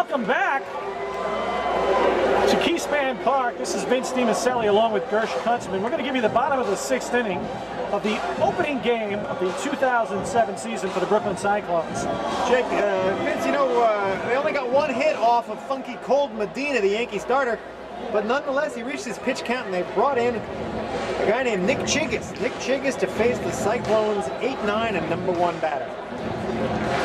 Welcome back to Keyspan Park. This is Vince DiMiceli along with Gersh Kuntzman. We're going to give you the bottom of the 6th inning of the opening game of the 2007 season for the Brooklyn Cyclones. Jake, Vince, you know, they only got one hit off of Funky Cold Medina, the Yankee starter, but nonetheless, he reached his pitch count and they brought in a guy named Nick Chigas. Nick Chigas to face the Cyclones' 8-9 and #1 batter.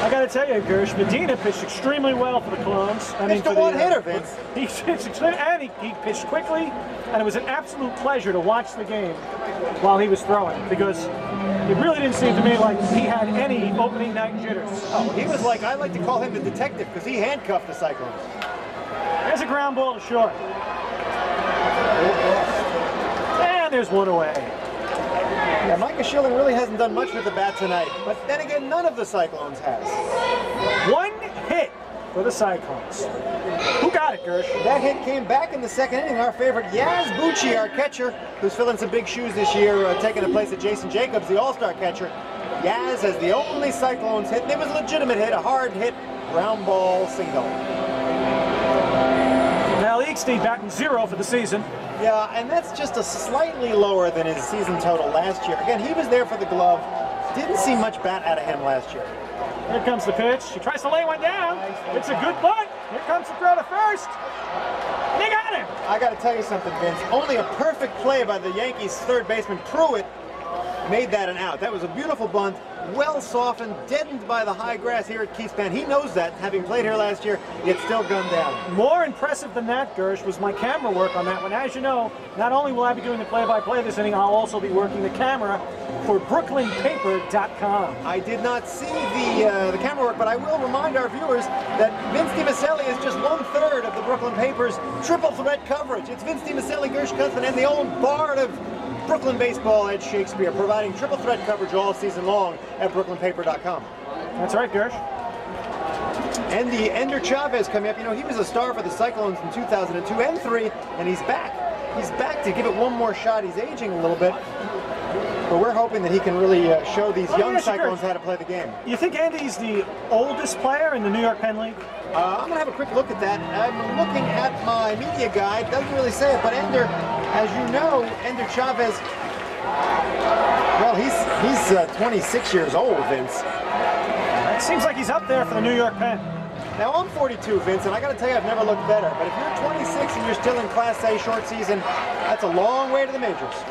I got to tell you, Gersh, Medina pitched extremely well for the Clones. Pitched a one-hitter, Vince. He pitched extremely, and he pitched quickly, and it was an absolute pleasure to watch the game while he was throwing, because it really didn't seem to me like he had any opening night jitters. Oh, he was like, I like to call him the detective, because he handcuffed the Cyclones. There's a ground ball to short. And there's one away. Yeah, Micah Schilling really hasn't done much with the bat tonight, but then again, none of the Cyclones has. One hit for the Cyclones. Who got it, Gersh? That hit came back in the 2nd inning. Our favorite Yaz Bucci, our catcher, who's filling some big shoes this year, taking the place of Jason Jacobs, the all-star catcher. Yaz has the only Cyclones hit. It was a legitimate hit, a hard hit, ground ball single. Now Eakstein batting 0 for the season. Yeah, and that's just a slightly lower than his season total last year. Again, he was there for the glove. Didn't see much bat out of him last year. Here comes the pitch. He tries to lay one down. It's a good bunt. Here comes the throw to first. They got him. I got to tell you something, Vince. Only a perfect play by the Yankees' third baseman, Pruitt, made that an out. That was a beautiful bunt, well softened, deadened by the high grass here at Keyspan. He knows that, having played here last year, yet still gunned down. More impressive than that, Gersh, was my camera work on that one. As you know, not only will I be doing the play-by-play this inning, I'll also be working the camera for BrooklynPaper.com. I did not see the camera work, but I will remind our viewers that Vince DiMiceli is just 1/3 of the Brooklyn Paper's triple threat coverage. It's Vince DiMiceli, Gersh Kuntzman, and the old bard of Brooklyn baseball, Ed Shakespeare, providing triple threat coverage all season long at BrooklynPaper.com. That's right, Gersh. And the Ender Chavez coming up. You know, he was a star for the Cyclones in 2002 and 3, and he's back. He's back to give it one more shot. He's aging a little bit, but we're hoping that he can really show these young Cyclones how to play the game. You think Andy's the oldest player in the New York Penn League? I'm going to have a quick look at that. I'm looking at my media guide. Doesn't really say it, but Ender, as you know, Ender Chavez, well, he's 26 years old, Vince. It seems like he's up there for the New York Penn. Now, I'm 42, Vince, and I got to tell you, I've never looked better. But if you're 26 and you're still in Class A short season, that's a long way to the majors.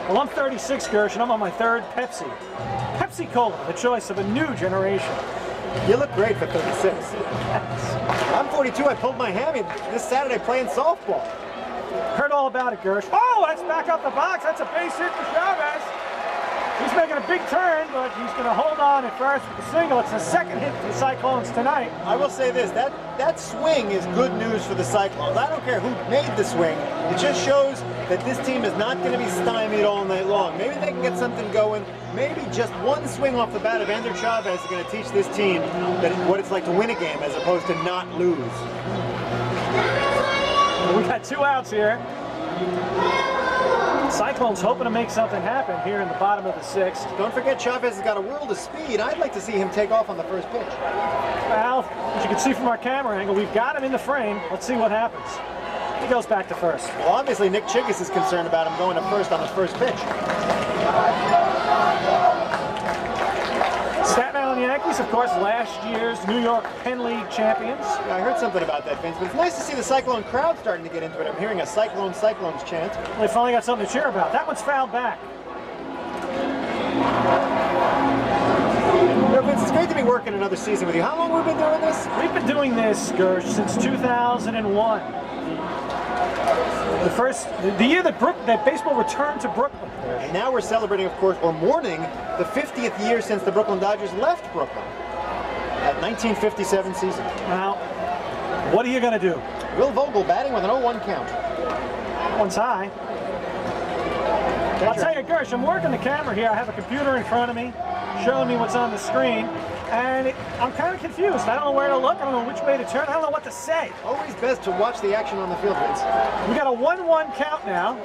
Well, I'm 36, Gersh, and I'm on my 3rd Pepsi. Pepsi Cola, the choice of a new generation. You look great for 36. I'm 42. I pulled my hammy this Saturday playing softball. Heard all about it, Gersh. Oh, that's back up the box. That's a base hit for Chavez. He's making a big turn, but he's going to hold on at first with the single. It's the 2nd hit for the Cyclones tonight. I will say this, that swing is good news for the Cyclones. I don't care who made the swing. It just shows that this team is not going to be stymied all night long. Maybe they can get something going. Maybe just one swing off the bat of Ender Chavez is going to teach this team what it's like to win a game as opposed to not lose. We got 2 outs here. Cyclones hoping to make something happen here in the bottom of the 6th. Don't forget, Chavez has got a world of speed. I'd like to see him take off on the first pitch. Well, as you can see from our camera angle, we've got him in the frame. Let's see what happens. He goes back to first. Well, obviously, Nick Chigas is concerned about him going to first on the first pitch. Staten Island Yankees, of course, last year's New York Penn League champions. Yeah, I heard something about that, Vince, but it's nice to see the Cyclone crowd starting to get into it. I'm hearing a Cyclones chant. They finally got something to cheer about. That one's fouled back. You know, Vince, it's great to be working another season with you. How long have we been doing this? We've been doing this, Gersh, since 2001. The year that baseball returned to Brooklyn. And now we're celebrating, of course, or mourning the 50th year since the Brooklyn Dodgers left Brooklyn. That 1957 season. Now, what are you going to do? Will Vogel batting with an 0-1 count. One's high. I'll tell you, Gersh, I'm working the camera here. I have a computer in front of me showing me what's on the screen. And I'm kind of confused. I don't know where to look. I don't know which way to turn. I don't know what to say. Always best to watch the action on the field, Vince. We got a 1-1 count now.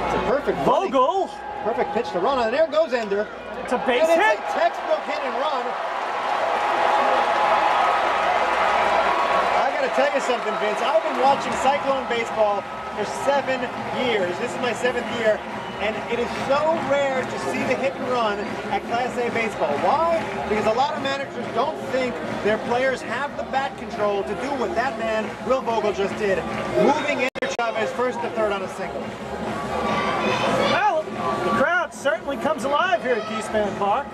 It's a perfect Vogel. Perfect pitch to run on. And there goes Ender. It's a base hit. It's a textbook hit and run. tell you something, Vince. I've been watching Cyclone baseball for 7 years. This is my 7th year, and it is so rare to see the hit and run at Class A baseball. Why? Because a lot of managers don't think their players have the bat control to do what that man, Will Vogel, just did, moving Andrew Chavez first to third on a single. Well, the crowd certainly comes alive here at Keyspan Park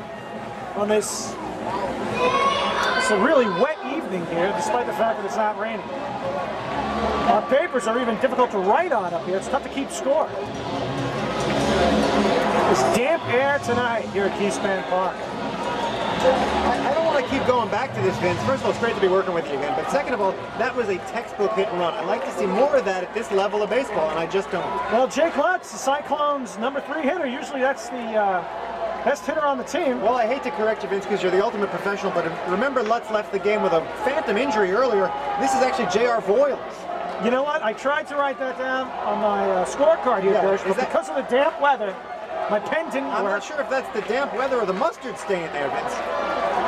on this. It's a really wet evening here, despite the fact that it's not raining. Our papers are even difficult to write on up here. It's tough to keep score. This damp air tonight here at Keyspan Park. I don't want to keep going back to this, Vince. First of all, it's great to be working with you again. But second of all, that was a textbook hit and run. I'd like to see more of that at this level of baseball, and I just don't. Well, Jake Lutz, the Cyclones' #3 hitter. Usually that's the best hitter on the team. Well, I hate to correct you, Vince, because you're the ultimate professional, but remember Lutz left the game with a phantom injury earlier. This is actually J.R. Voyles. You know what? I tried to write that down on my scorecard here, Gersh, but because of the damp weather, my pen didn't work. I'm not sure if that's the damp weather or the mustard stain there, Vince.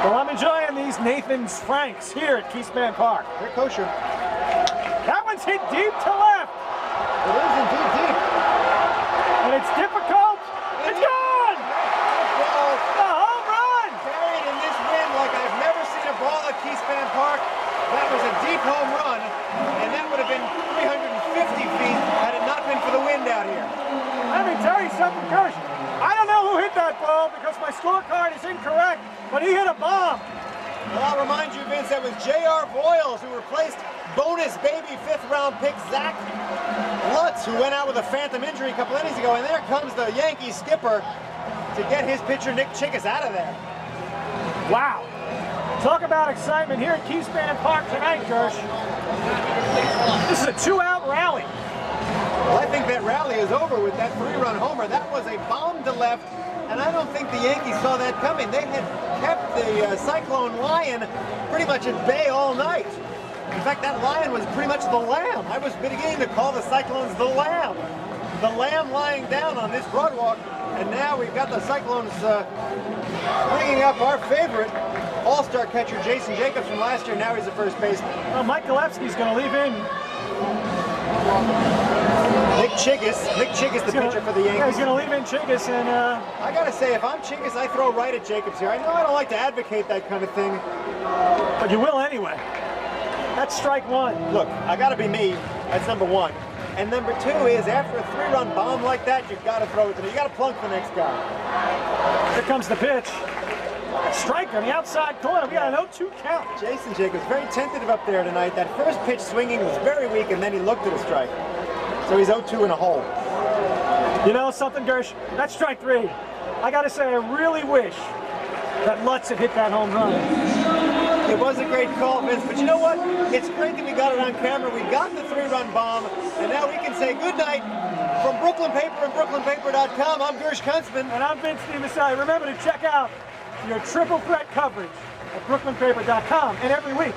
Well, I'm enjoying these Nathan's Franks here at Keyspan Park. They're kosher. That one's hit deep to left. It is indeed deep. And it's difficult. It's gone! A home run! Carried in this wind like I've never seen a ball at Keyspan Park. That was a deep home run, and that would have been 350 feet had it not been for the wind out here. Let me tell you something, Gersh. I don't know who hit that ball because my scorecard is incorrect, but he hit a bomb. Well, I'll remind you, Vince, that was J.R. Voyles who replaced bonus baby 5th-round pick Zach Lutz, who went out with a phantom injury a couple innings ago, and there comes the Yankees skipper to get his pitcher Nick Chickus out of there. Wow. Talk about excitement here at Keyspan Park tonight, Gersh. This is a 2-out rally. Well, I think that rally is over with that 3-run homer. That was a bomb to left, and I don't think the Yankees saw that coming. They had kept the Cyclone Lion pretty much at bay all night. In fact, that Lion was pretty much the lamb. I was beginning to call the Cyclones the lamb. The lamb lying down on this broadwalk, and now we've got the Cyclones bringing up our favorite all-star catcher, Jason Jacobs, from last year. Now he's the first baseman. Well, Mike Gillespie's going to leave in. Nick Chickus, the pitcher for the Yankees. Yeah, he's going to leave in Chickus, and I got to say, if I'm Chickus, I throw right at Jacobs here. I know I don't like to advocate that kind of thing, but you will anyway. That's strike one. Look, I got to be me. That's number one. And number two is, after a 3-run bomb like that, you've got to throw it to me. You got to plunk the next guy. Here comes the pitch. Strike on the outside corner. We got an 0-2 count. Jason Jacobs, very tentative up there tonight. That first pitch swinging was very weak, and then he looked at a strike. So he's 0-2 in a hole. You know something, Gersh? That's strike 3. I got to say, I really wish that Lutz had hit that home run. It was a great call, Vince, but you know what? It's great that we got it on camera. We got the 3-run bomb, and now we can say good night from Brooklyn Paper and BrooklynPaper.com. I'm Gersh Kuntzman. And I'm Vince DiMiceli. Remember to check out your triple threat coverage at BrooklynPaper.com and every week.